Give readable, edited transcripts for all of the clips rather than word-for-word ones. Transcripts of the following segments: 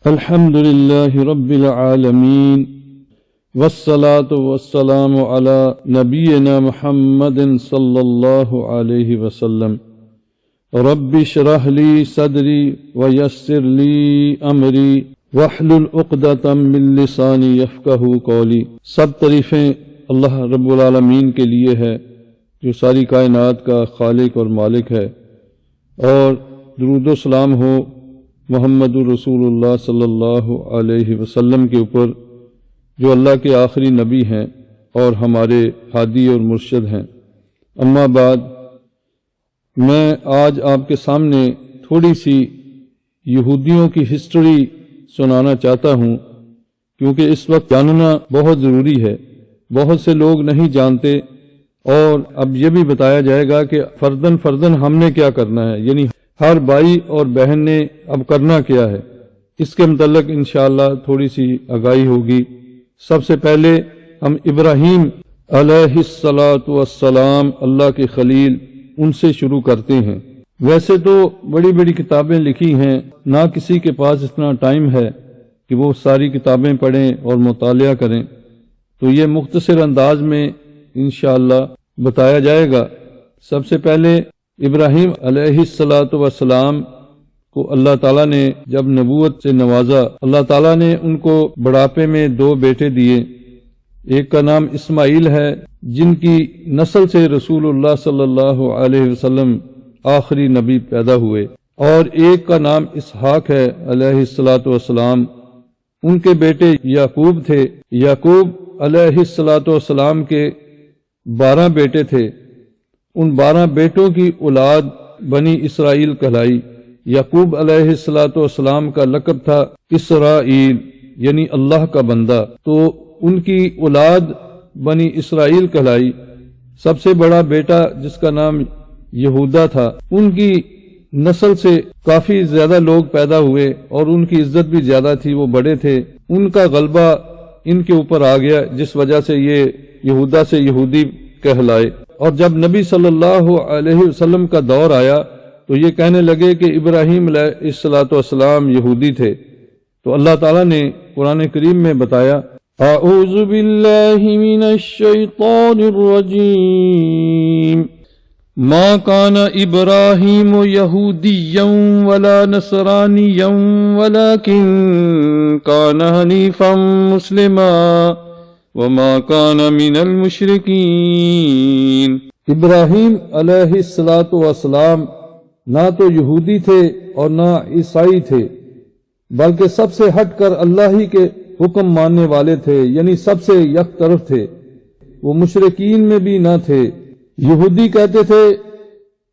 الحمد لله رب العالمين والصلاة والسلام على نبينا محمد صلى الله عليه وسلم رب اشرح لي صدري ويسر لي أمري واحلل عقدة من لساني يفقهوا قولي۔ سب تعریفیں اللہ رب العالمین کے لیے ہے جو ساری کائنات کا خالق اور مالک ہے، اور درود و سلام ہو محمد رسول اللہ صلی اللہ علیہ وسلم کے اوپر جو اللہ کے آخری نبی ہیں اور ہمارے ہادی اور مرشد ہیں۔ اما بعد، میں آج آپ کے سامنے تھوڑی سی یہودیوں کی ہسٹری سنانا چاہتا ہوں، کیونکہ اس وقت جاننا بہت ضروری ہے، بہت سے لوگ نہیں جانتے، اور اب یہ بھی بتایا جائے گا کہ فرداً ہم نے کیا کرنا ہے، یعنی ہر بھائی اور بہن نے اب کرنا کیا ہے، اس کے متعلق انشاءاللہ تھوڑی سی آگاہی ہوگی۔ سب سے پہلے ہم ابراہیم علیہ السلام اللہ کے خلیل، ان سے شروع کرتے ہیں۔ ویسے تو بڑی بڑی کتابیں لکھی ہیں، نہ کسی کے پاس اتنا ٹائم ہے کہ وہ ساری کتابیں پڑھیں اور مطالعہ کریں، تو یہ مختصر انداز میں انشاءاللہ بتایا جائے گا۔ سب سے پہلے ابراہیم علیہ السلام کو اللہ تعالیٰ نے جب نبوت سے نوازا، اللہ تعالیٰ نے ان کو بڑھاپے میں 2 بیٹے دیے۔ ایک کا نام اسماعیل ہے، جن کی نسل سے رسول اللہ صلی اللہ علیہ وسلم آخری نبی پیدا ہوئے، اور ایک کا نام اسحاق ہے علیہ السلام۔ ان کے بیٹے یعقوب تھے۔ یعقوب علیہ السلام کے 12 بیٹے تھے۔ ان 12 بیٹوں کی اولاد بنی اسرائیل کہلائی۔ یعقوب علیہ السلام کا لقب تھا اسرائیل، یعنی اللہ کا بندہ، تو ان کی اولاد بنی اسرائیل کہلائی۔ سب سے بڑا بیٹا جس کا نام یہودا تھا، ان کی نسل سے کافی زیادہ لوگ پیدا ہوئے اور ان کی عزت بھی زیادہ تھی، وہ بڑے تھے۔ ان کا غلبہ ان کے اوپر آ گیا، جس وجہ سے یہ یہودا سے یہودی کہلائے۔ اور جب نبی صلی اللہ علیہ وسلم کا دور آیا تو یہ کہنے لگے کہ ابراہیم علیہ السلام یہودی تھے، تو اللہ تعالیٰ نے قرآن کریم میں بتایا، اعوذ باللہ من الشیطان الرجیم، ما کان ابراہیم یہودیا ولا نصرانیا ولکن کان حنیفا مسلما وما کان من المشرکین۔ ابراہیم علیہ السلام نہ تو یہودی تھے اور نہ عیسائی تھے، بلکہ سب سے ہٹ کر اللہ ہی کے حکم ماننے والے تھے، یعنی سب سے یک طرف تھے، وہ مشرکین میں بھی نہ تھے۔ یہودی کہتے تھے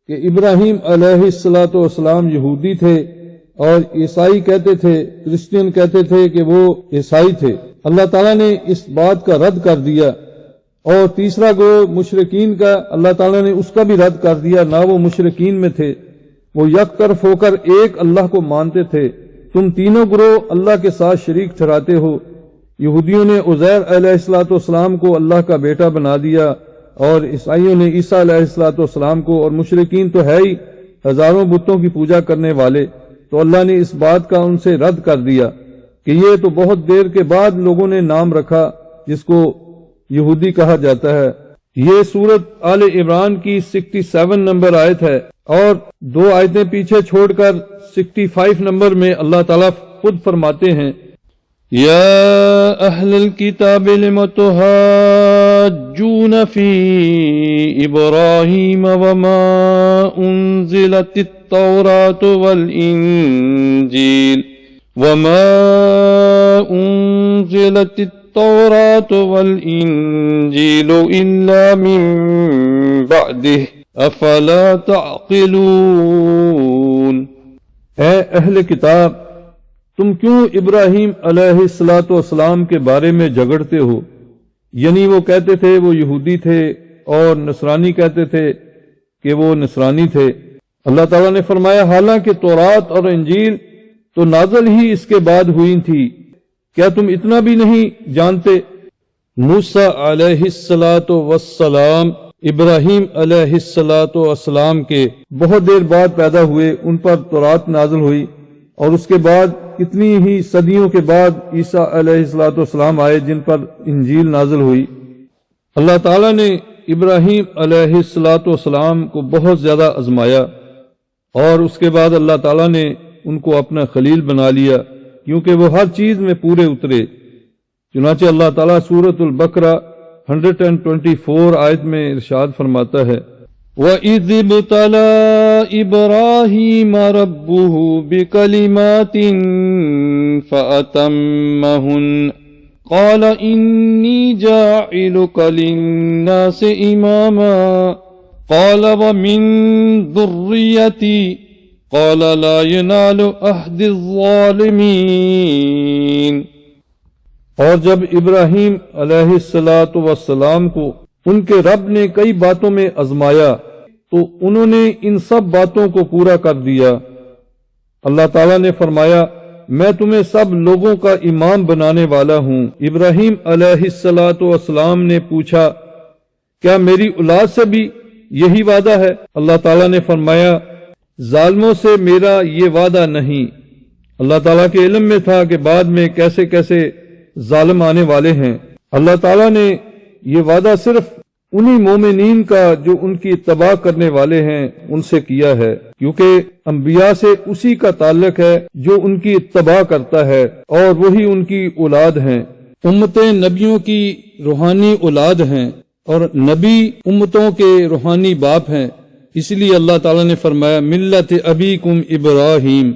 کہ ابراہیم علیہ السلام یہودی تھے، اور عیسائی کہتے تھے، کرسچین کہتے تھے کہ وہ عیسائی تھے۔ اللہ تعالیٰ نے اس بات کا رد کر دیا، اور تیسرا گروہ مشرکین کا اللہ تعالیٰ نے اس کا بھی رد کر دیا، نہ وہ مشرکین میں تھے، وہ یک طرف ہو کر ایک اللہ کو مانتے تھے۔ تم تینوں گروہ اللہ کے ساتھ شریک ٹھہراتے ہو۔ یہودیوں نے عزیر علیہ السلام کو اللہ کا بیٹا بنا دیا، اور عیسائیوں نے عیسیٰ علیہ السلام کو، اور مشرکین تو ہے ہی ہزاروں بتوں کی پوجا کرنے والے، تو اللہ نے اس بات کا ان سے رد کر دیا کہ یہ تو بہت دیر کے بعد لوگوں نے نام رکھا جس کو یہودی کہا جاتا ہے۔ یہ سورت آل عمران کی 67 نمبر آیت ہے، اور 2 آیتیں پیچھے چھوڑ کر 65 نمبر میں اللہ تعالیٰ خود فرماتے ہیں، یا اہل الکتاب لم تحاجون فی ابراہیم وما انزلت التوراۃ والانجیل الا من بعدہ افلا تعقلون۔ اے اہل کتاب، تم کیوں ابراہیم علیہ السلام کے بارے میں جھگڑتے ہو؟ یعنی وہ کہتے تھے وہ یہودی تھے، اور نصرانی کہتے تھے کہ وہ نصرانی تھے۔ اللہ تعالیٰ نے فرمایا، حالانکہ تورات اور انجیل تو نازل ہی اس کے بعد ہوئی تھی، کیا تم اتنا بھی نہیں جانتے؟ موسیٰ علیہ السلام ابراہیم علیہ السلام کے بہت دیر بعد پیدا ہوئے، ان پر تورات نازل ہوئی، اور اس کے بعد کتنی ہی صدیوں کے بعد عیسیٰ علیہ السلام آئے جن پر انجیل نازل ہوئی۔ اللہ تعالیٰ نے ابراہیم علیہ السلام کو بہت زیادہ آزمایا، اور اس کے بعد اللہ تعالیٰ نے ان کو اپنا خلیل بنا لیا، کیونکہ وہ ہر چیز میں پورے اترے۔ چنانچہ اللہ تعالیٰ سورۃ البقرہ 124 آیت میں ارشاد فرماتا ہے، وَإِذِ ابْتَلَىٰ إِبْرَاهِيمَ رَبُّهُ بِكَلِمَاتٍ فَأَتَمَّهُنَّ قَالَ إِنِّي جَاعِلُكَ لِلنَّاسِ إِمَامًا قَالَ وَمِن ذُرِّيَّتِي قَالَ لَا يَنَالُ عَهْدِ الظَّالِمِينَ۔ اور جب ابراہیم علیہ السلام کو ان کے رب نے کئی باتوں میں آزمایا تو انہوں نے ان سب باتوں کو پورا کر دیا۔ اللہ تعالیٰ نے فرمایا، میں تمہیں سب لوگوں کا امام بنانے والا ہوں۔ ابراہیم علیہ السلام نے پوچھا، کیا میری اولاد سے بھی یہی وعدہ ہے؟ اللہ تعالیٰ نے فرمایا، ظالموں سے میرا یہ وعدہ نہیں۔ اللہ تعالیٰ کے علم میں تھا کہ بعد میں کیسے کیسے ظالم آنے والے ہیں۔ اللہ تعالیٰ نے یہ وعدہ صرف انہی مومنین کا جو ان کی اتباع کرنے والے ہیں ان سے کیا ہے، کیونکہ انبیاء سے اسی کا تعلق ہے جو ان کی اتباع کرتا ہے، اور وہی ان کی اولاد ہیں۔ امتیں نبیوں کی روحانی اولاد ہیں، اور نبی امتوں کے روحانی باپ ہیں۔ اس لیے اللہ تعالیٰ نے فرمایا، ملت ابیکم ابراہیم،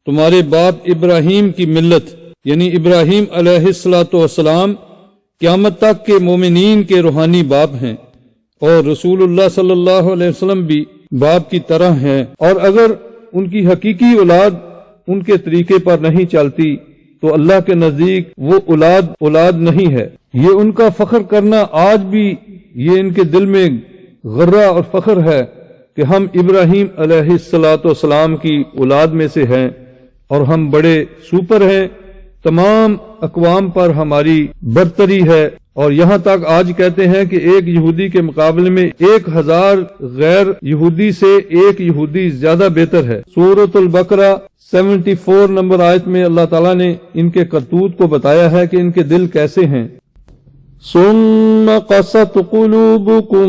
تمہارے باپ ابراہیم کی ملت، یعنی ابراہیم علیہ السلام قیامت تک کے مومنین کے روحانی باپ ہیں، اور رسول اللہ صلی اللہ علیہ وسلم بھی باپ کی طرح ہیں، اور اگر ان کی حقیقی اولاد ان کے طریقے پر نہیں چلتی تو اللہ کے نزدیک وہ اولاد نہیں ہے۔ یہ ان کا فخر کرنا آج بھی یہ ان کے دل میں غرہ اور فخر ہے کہ ہم ابراہیم علیہ السلام کی اولاد میں سے ہیں، اور ہم بڑے سپر ہیں، تمام اقوام پر ہماری برتری ہے، اور یہاں تک آج کہتے ہیں کہ ایک یہودی کے مقابلے میں 1000 غیر یہودی سے ایک یہودی زیادہ بہتر ہے۔ سورۃ البقرہ 74 نمبر آیت میں اللہ تعالیٰ نے ان کے کرتوت کو بتایا ہے کہ ان کے دل کیسے ہیں۔ ثم قست قلوبكم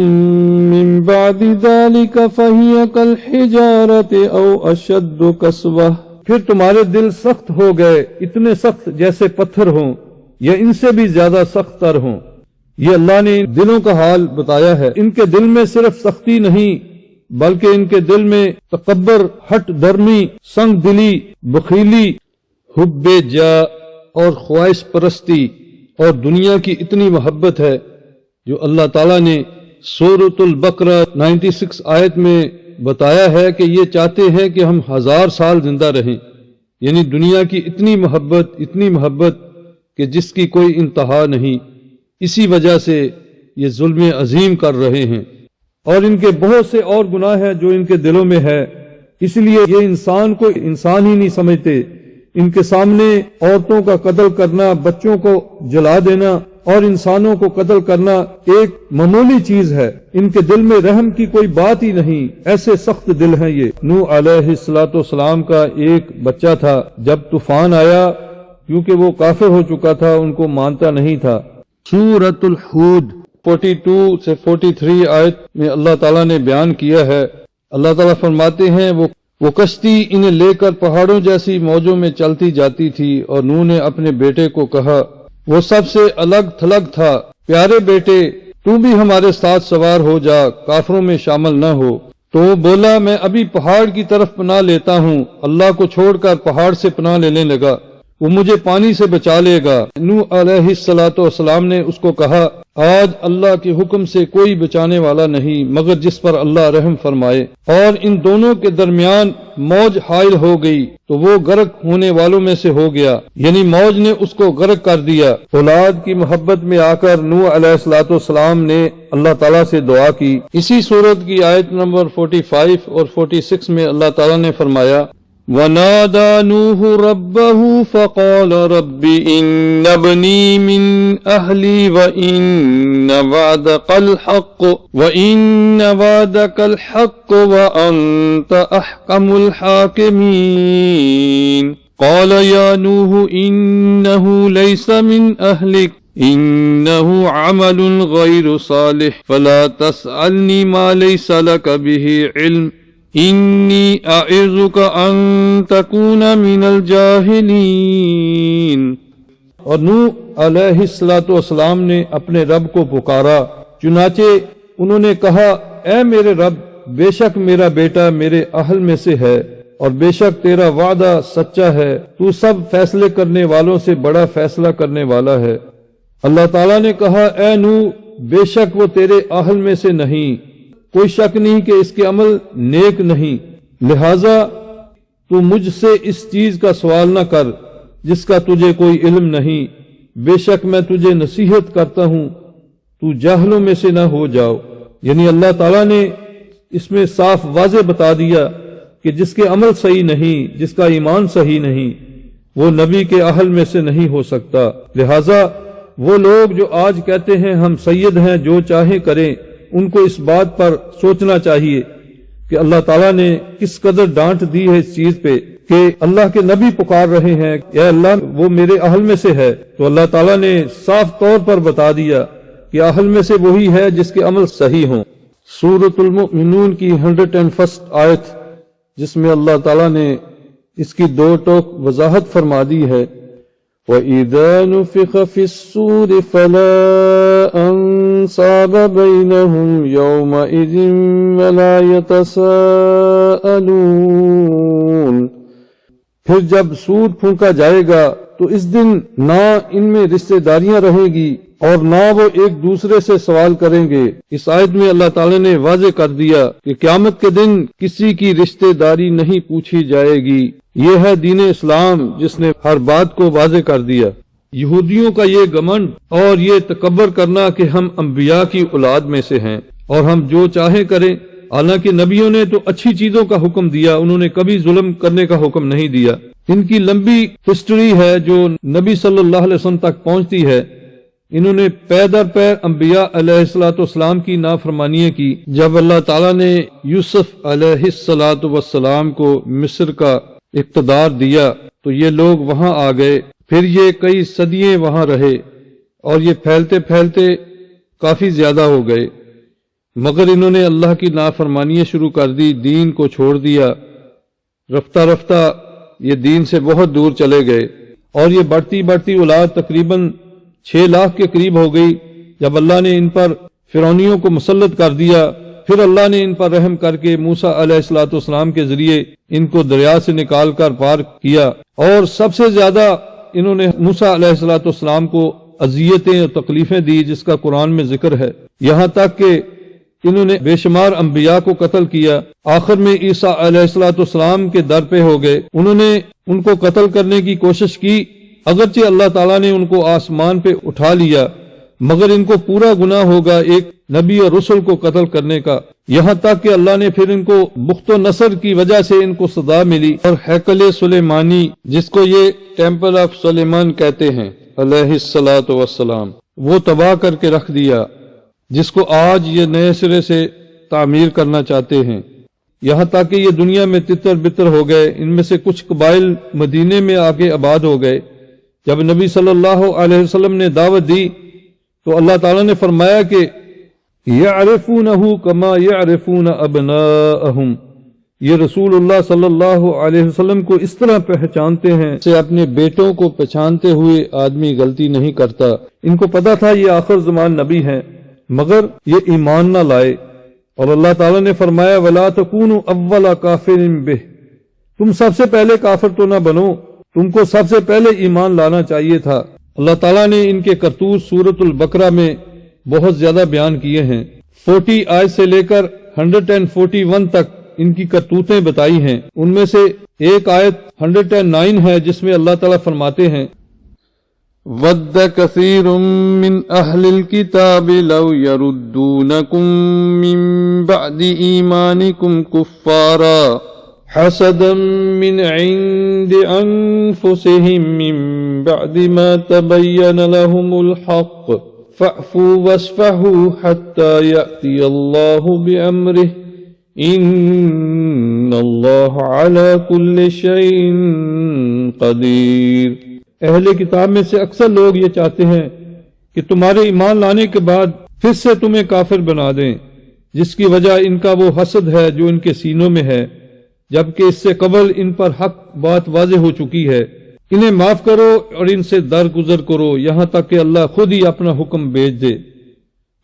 من بعد ذلك فهي كالحجارة او اشد قسوة، پھر تمہارے دل سخت ہو گئے، اتنے سخت جیسے پتھر ہوں یا ان سے بھی زیادہ سخت تر ہوں۔ یہ اللہ نے دلوں کا حال بتایا ہے۔ ان کے دل میں صرف سختی نہیں بلکہ ان کے دل میں تکبر، ہٹ درمی، سنگ دلی، بخیلی، حب جا اور خواہش پرستی اور دنیا کی اتنی محبت ہے، جو اللہ تعالیٰ نے سورۃ البقرہ 96 آیت میں بتایا ہے کہ یہ چاہتے ہیں کہ ہم 1000 سال زندہ رہیں، یعنی دنیا کی اتنی محبت کہ جس کی کوئی انتہا نہیں۔ اسی وجہ سے یہ ظلم عظیم کر رہے ہیں، اور ان کے بہت سے اور گناہ ہیں جو ان کے دلوں میں ہے، اس لیے یہ انسان کو انسان ہی نہیں سمجھتے۔ ان کے سامنے عورتوں کا قتل کرنا، بچوں کو جلا دینا اور انسانوں کو قتل کرنا ایک معمولی چیز ہے۔ ان کے دل میں رحم کی کوئی بات ہی نہیں، ایسے سخت دل ہیں یہ۔ نوح علیہ السلام کا ایک بچہ تھا، جب طوفان آیا، کیونکہ وہ کافر ہو چکا تھا، ان کو مانتا نہیں تھا۔ سورۃ الحود 42 سے 43 آیت میں اللہ تعالیٰ نے بیان کیا ہے۔ اللہ تعالیٰ فرماتے ہیں، وہ کشتی انہیں لے کر پہاڑوں جیسی موجوں میں چلتی جاتی تھی، اور نوح نے اپنے بیٹے کو کہا، وہ سب سے الگ تھلگ تھا، پیارے بیٹے تو بھی ہمارے ساتھ سوار ہو جا، کافروں میں شامل نہ ہو۔ تو وہ بولا، میں ابھی پہاڑ کی طرف پناہ لیتا ہوں۔ اللہ کو چھوڑ کر پہاڑ سے پناہ لینے لگا، وہ مجھے پانی سے بچا لے گا۔ نوح علیہ السلام نے اس کو کہا، آج اللہ کے حکم سے کوئی بچانے والا نہیں مگر جس پر اللہ رحم فرمائے۔ اور ان دونوں کے درمیان موج حائل ہو گئی تو وہ غرق ہونے والوں میں سے ہو گیا، یعنی موج نے اس کو غرق کر دیا۔ اولاد کی محبت میں آ کر نوح علیہ السلام نے اللہ تعالیٰ سے دعا کی۔ اسی سورت کی آیت نمبر 45 اور 46 میں اللہ تعالیٰ نے فرمایا، وَنَادَى نُوحٌ رَبَّهُ فَقَالَ رَبِّ إِنَّ ابْنِي مِنْ أَهْلِي وَإِنَّ وَعْدَكَ الْحَقُّ وَأَنْتَ أَحْكَمُ الْحَاكِمِينَ۔ قال يا نوح إنه ليس من أهلك إنه عمل غير صالح فلا تسألني ما ليس لك به علم إني أعظك أن تكون من الجاهلين۔ اور نوح علیہ السلام نے اپنے رب کو پکارا، چنانچہ انہوں نے کہا اے میرے رب، بے شک میرا بیٹا میرے اہل میں سے ہے اور بے شک تیرا وعدہ سچا ہے، تو سب فیصلے کرنے والوں سے بڑا فیصلہ کرنے والا ہے۔ اللہ تعالیٰ نے کہا اے نوح، بے شک وہ تیرے اہل میں سے نہیں، کوئی شک نہیں کہ اس کے عمل نیک نہیں، لہذا تو مجھ سے اس چیز کا سوال نہ کر جس کا تجھے کوئی علم نہیں، بے شک میں تجھے نصیحت کرتا ہوں تو جاہلوں میں سے نہ ہو جاؤ۔ یعنی اللہ تعالیٰ نے اس میں صاف واضح بتا دیا کہ جس کے عمل صحیح نہیں، جس کا ایمان صحیح نہیں، وہ نبی کے اہل میں سے نہیں ہو سکتا۔ لہذا وہ لوگ جو آج کہتے ہیں ہم سید ہیں جو چاہیں کریں، ان کو اس بات پر سوچنا چاہیے کہ اللہ تعالیٰ نے کس قدر ڈانٹ دی ہے اس چیز پہ کہ اللہ کے نبی پکار رہے ہیں اے اللہ وہ میرے اہل میں سے ہے، تو اللہ تعالیٰ نے صاف طور پر بتا دیا کہ اہل میں سے وہی ہے جس کے عمل صحیح ہوں۔ سورۃ المؤمنون کی 101 آیت جس میں اللہ تعالیٰ نے اس کی دو ٹوک وضاحت فرما دی ہے، وَإِذَا نُفِخَ فِي الصُّورِ فَلَا أَنْصَابَ بَيْنَهُمْ يَوْمَئِذٍ وَلَا يَتَسَاءَلُونَ۔ پھر جب سور پھونکا جائے گا تو اس دن نہ ان میں رشتہ داریاں رہیں گی اور نہ وہ ایک دوسرے سے سوال کریں گے۔ اس آیت میں اللہ تعالی نے واضح کر دیا کہ قیامت کے دن کسی کی رشتہ داری نہیں پوچھی جائے گی۔ یہ ہے دین اسلام جس نے ہر بات کو واضح کر دیا۔ یہودیوں کا یہ گمنڈ اور یہ تکبر کرنا کہ ہم انبیاء کی اولاد میں سے ہیں اور ہم جو چاہیں کریں، حالانکہ نبیوں نے تو اچھی چیزوں کا حکم دیا، انہوں نے کبھی ظلم کرنے کا حکم نہیں دیا۔ ان کی لمبی ہسٹری ہے جو نبی صلی اللہ علیہ وسلم تک پہنچتی ہے۔ انہوں نے پے در پے انبیاء علیہ السلام کی نافرمانیاں کی۔ جب اللہ تعالیٰ نے یوسف علیہ السلام کو مصر کا اقتدار دیا تو یہ لوگ وہاں آ گئے، پھر یہ کئی صدییں وہاں رہے اور یہ پھیلتے پھیلتے کافی زیادہ ہو گئے، مگر انہوں نے اللہ کی نافرمانیاں شروع کر دی، دین کو چھوڑ دیا۔ رفتہ رفتہ یہ دین سے بہت دور چلے گئے اور یہ بڑھتی بڑھتی اولاد تقریباً 6 لاکھ کے قریب ہو گئی۔ جب اللہ نے ان پر فرعونیوں کو مسلط کر دیا، پھر اللہ نے ان پر رحم کر کے موسیٰ علیہ السلام کے ذریعے ان کو دریا سے نکال کر پار کیا، اور سب سے زیادہ انہوں نے موسیٰ علیہ السلام کو اذیتیں اور تکلیفیں دی جس کا قرآن میں ذکر ہے، یہاں تک کہ انہوں نے بے شمار انبیاء کو قتل کیا۔ آخر میں عیسیٰ علیہ السلام کے در پہ ہو گئے، انہوں نے ان کو قتل کرنے کی کوشش کی، اگرچہ اللہ تعالیٰ نے ان کو آسمان پہ اٹھا لیا، مگر ان کو پورا گناہ ہوگا ایک نبی اور رسول کو قتل کرنے کا، یہاں تک کہ اللہ نے پھر ان کو بخت و نصر کی وجہ سے ان کو سزا ملی، اور ہیکل سلیمانی جس کو یہ ٹیمپل آف سلیمان کہتے ہیں علیہ السلام، وہ تباہ کر کے رکھ دیا، جس کو آج یہ نئے سرے سے تعمیر کرنا چاہتے ہیں، یہاں تک کہ یہ دنیا میں تتر بتر ہو گئے۔ ان میں سے کچھ قبائل مدینے میں آ کے آباد ہو گئے۔ جب نبی صلی اللہ علیہ وسلم نے دعوت دی تو اللہ تعالیٰ نے فرمایا کہ یعرفونہ کما یعرفون ابناءہم، یہ رسول اللہ صلی اللہ علیہ وسلم کو اس طرح پہچانتے ہیں جیسے اپنے بیٹوں کو پہچانتے ہوئے آدمی غلطی نہیں کرتا۔ ان کو پتا تھا یہ آخر زمان نبی ہیں، مگر یہ ایمان نہ لائے، اور اللہ تعالیٰ نے فرمایا وَلَا تَكُونُوا أَوَّلَ كَافِرٍ بِهِ، تم سب سے پہلے کافر تو نہ بنو، تم کو سب سے پہلے ایمان لانا چاہیے تھا۔ اللہ تعالیٰ نے ان کے کرتوت سورۃ البقرہ میں بہت زیادہ بیان کیے ہیں، 40 آیت سے لے کر 141 تک ان کی کرتوتیں بتائی ہیں۔ ان میں سے ایک آیت 109 ہے جس میں اللہ تعالیٰ فرماتے ہیں وَدَّ كَثِيرٌ مِّنْ أَهْلِ الْكِتَابِ لَوْ يَرُدُّونَكُم مِّن بَعْدِ إِيمَانِكُمْ كُفَّارًا حَسَدًا مِّنْ عِندِ أَنفُسِهِم مِّن بَعْدِ مَا تَبَيَّنَ لَهُمُ الْحَقُّ فَاعْفُوا وَاصْفَحُوا حَتَّى يَأْتِيَ اللَّهُ بِأَمْرِهِ ان اللہ علی کل شیء قدیر۔ اہل کتاب میں سے اکثر لوگ یہ چاہتے ہیں کہ تمہارے ایمان لانے کے بعد پھر سے تمہیں کافر بنا دیں، جس کی وجہ ان کا وہ حسد ہے جو ان کے سینوں میں ہے، جبکہ اس سے قبل ان پر حق بات واضح ہو چکی ہے۔ انہیں معاف کرو اور ان سے درگزر کرو یہاں تک کہ اللہ خود ہی اپنا حکم بھیج دے،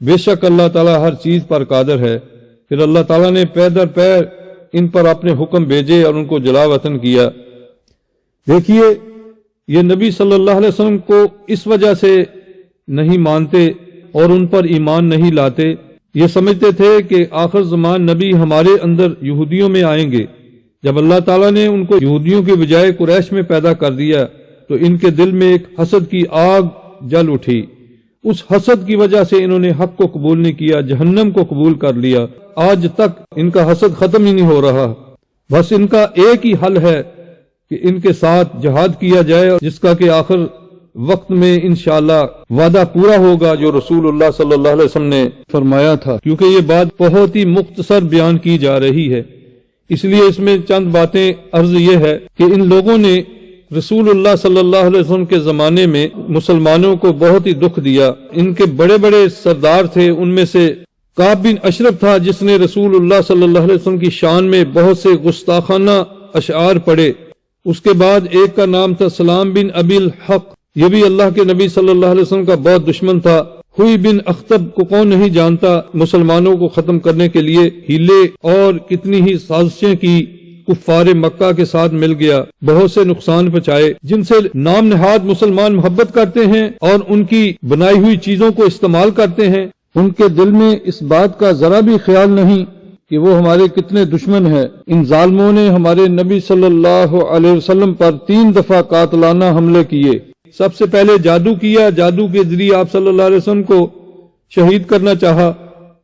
بے شک اللہ تعالیٰ ہر چیز پر قادر ہے۔ پھر اللہ تعالیٰ نے پے در پے ان پر اپنے حکم بھیجے اور ان کو جلا وطن کیا۔ دیکھیے، یہ نبی صلی اللہ علیہ وسلم کو اس وجہ سے نہیں مانتے اور ان پر ایمان نہیں لاتے، یہ سمجھتے تھے کہ آخر زمان نبی ہمارے اندر یہودیوں میں آئیں گے۔ جب اللہ تعالیٰ نے ان کو یہودیوں کے بجائے قریش میں پیدا کر دیا تو ان کے دل میں ایک حسد کی آگ جل اٹھی۔ اس حسد کی وجہ سے انہوں نے حق کو قبول نہیں کیا، جہنم کو قبول کر لیا۔ آج تک ان کا حسد ختم ہی نہیں ہو رہا۔ بس ان کا ایک ہی حل ہے کہ ان کے ساتھ جہاد کیا جائے، جس کا کہ آخر وقت میں انشاءاللہ وعدہ پورا ہوگا جو رسول اللہ صلی اللہ علیہ وسلم نے فرمایا تھا، کیونکہ یہ بات بہت ہی مختصر بیان کی جا رہی ہے، اس لیے اس میں چند باتیں عرض یہ ہے کہ ان لوگوں نے رسول اللہ صلی اللہ علیہ وسلم کے زمانے میں مسلمانوں کو بہت ہی دکھ دیا۔ ان کے بڑے بڑے سردار تھے، ان میں سے کعب بن اشرف تھا جس نے رسول اللہ صلی اللہ علیہ وسلم کی شان میں بہت سے گستاخانہ اشعار پڑھے۔ اس کے بعد ایک کا نام تھا سلام بن ابی الحق، یہ بھی اللہ کے نبی صلی اللہ علیہ وسلم کا بہت دشمن تھا۔ ہوئی بن اخطب کو کون نہیں جانتا، مسلمانوں کو ختم کرنے کے لیے ہیلے اور کتنی ہی سازشیں کی، کفار مکہ کے ساتھ مل گیا، بہت سے نقصان پہنچائے، جن سے نام نہاد مسلمان محبت کرتے ہیں اور ان کی بنائی ہوئی چیزوں کو استعمال کرتے ہیں۔ ان کے دل میں اس بات کا ذرا بھی خیال نہیں کہ وہ ہمارے کتنے دشمن ہیں۔ ان ظالموں نے ہمارے نبی صلی اللہ علیہ وسلم پر 3 دفعہ قاتلانہ حملے کیے۔ سب سے پہلے جادو کیا، جادو کے ذریعے آپ صلی اللہ علیہ وسلم کو شہید کرنا چاہا۔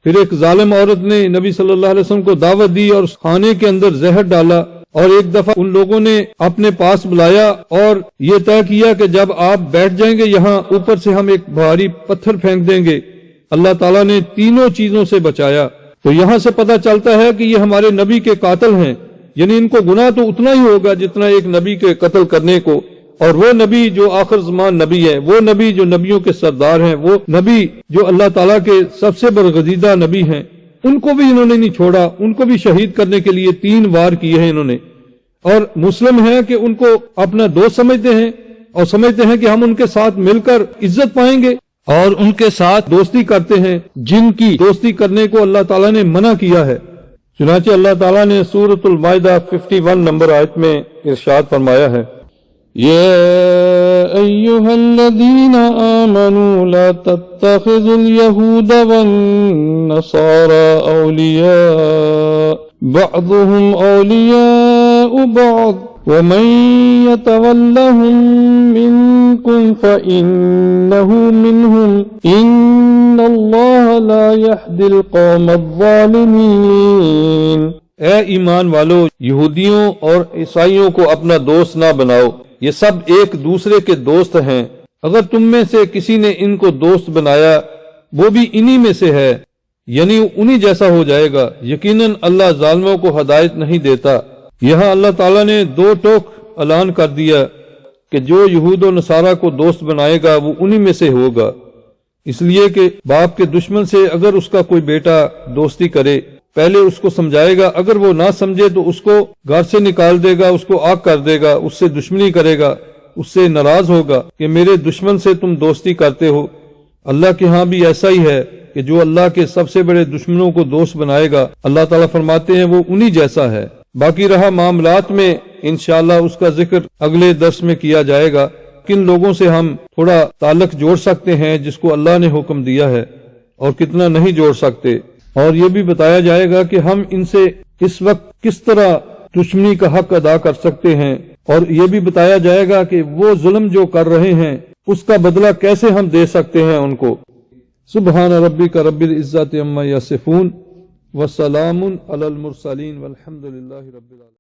پھر ایک ظالم عورت نے نبی صلی اللہ علیہ وسلم کو دعوت دی اور اس کھانے کے اندر زہر ڈالا، اور ایک دفعہ ان لوگوں نے اپنے پاس بلایا اور یہ طے کیا کہ جب آپ بیٹھ جائیں گے یہاں، اوپر سے ہم ایک بھاری پتھر پھینک دیں گے۔ اللہ تعالیٰ نے تینوں چیزوں سے بچایا۔ تو یہاں سے پتہ چلتا ہے کہ یہ ہمارے نبی کے قاتل ہیں، یعنی ان کو گناہ تو اتنا ہی ہوگا جتنا ایک نبی کے قتل کرنے کو، اور وہ نبی جو آخر زمان نبی ہے، وہ نبی جو نبیوں کے سردار ہیں، وہ نبی جو اللہ تعالیٰ کے سب سے برگزیدہ نبی ہیں، ان کو بھی انہوں نے نہیں چھوڑا، ان کو بھی شہید کرنے کے لیے 3 وار کیے ہیں انہوں نے۔ اور مسلم ہیں کہ ان کو اپنا دوست سمجھتے ہیں اور سمجھتے ہیں کہ ہم ان کے ساتھ مل کر عزت پائیں گے، اور ان کے ساتھ دوستی کرتے ہیں جن کی دوستی کرنے کو اللہ تعالیٰ نے منع کیا ہے۔ چنانچہ اللہ تعالیٰ نے سورۃ المائدہ 51 نمبر آیت میں ارشاد فرمایا ہے، يا أيها الذين آمنوا لا تتخذوا اليهود والنصارى أولياء بعضهم أولياء بعض ومن يتولهم منكم فإنه منهم إن الله لا يهدي القوم الظالمين۔ اے ایمان والو، یہودیوں اور عیسائیوں کو اپنا دوست نہ بناؤ، یہ سب ایک دوسرے کے دوست ہیں۔ اگر تم میں سے کسی نے ان کو دوست بنایا، وہ بھی انہی میں سے ہے، یعنی انہی جیسا ہو جائے گا۔ یقیناً اللہ ظالموں کو ہدایت نہیں دیتا۔ یہاں اللہ تعالیٰ نے 2 ٹوک اعلان کر دیا کہ جو یہود و نصارہ کو دوست بنائے گا وہ انہی میں سے ہوگا، اس لیے کہ باپ کے دشمن سے اگر اس کا کوئی بیٹا دوستی کرے، پہلے اس کو سمجھائے گا، اگر وہ نہ سمجھے تو اس کو گھر سے نکال دے گا، اس کو آگ کر دے گا، اس سے دشمنی کرے گا، اس سے ناراض ہوگا کہ میرے دشمن سے تم دوستی کرتے ہو۔ اللہ کے ہاں بھی ایسا ہی ہے کہ جو اللہ کے سب سے بڑے دشمنوں کو دوست بنائے گا، اللہ تعالیٰ فرماتے ہیں وہ انہی جیسا ہے۔ باقی رہا معاملات میں، انشاءاللہ اس کا ذکر اگلے درس میں کیا جائے گا، کن لوگوں سے ہم تھوڑا تعلق جوڑ سکتے ہیں جس کو اللہ نے حکم دیا ہے، اور کتنا نہیں جوڑ سکتے، اور یہ بھی بتایا جائے گا کہ ہم ان سے اس وقت کس طرح دشمنی کا حق ادا کر سکتے ہیں، اور یہ بھی بتایا جائے گا کہ وہ ظلم جو کر رہے ہیں اس کا بدلہ کیسے ہم دے سکتے ہیں ان کو۔ سبحان ربک رب العزت عما یصفون وسلام علی المرسلین والحمد للہ رب العالمین۔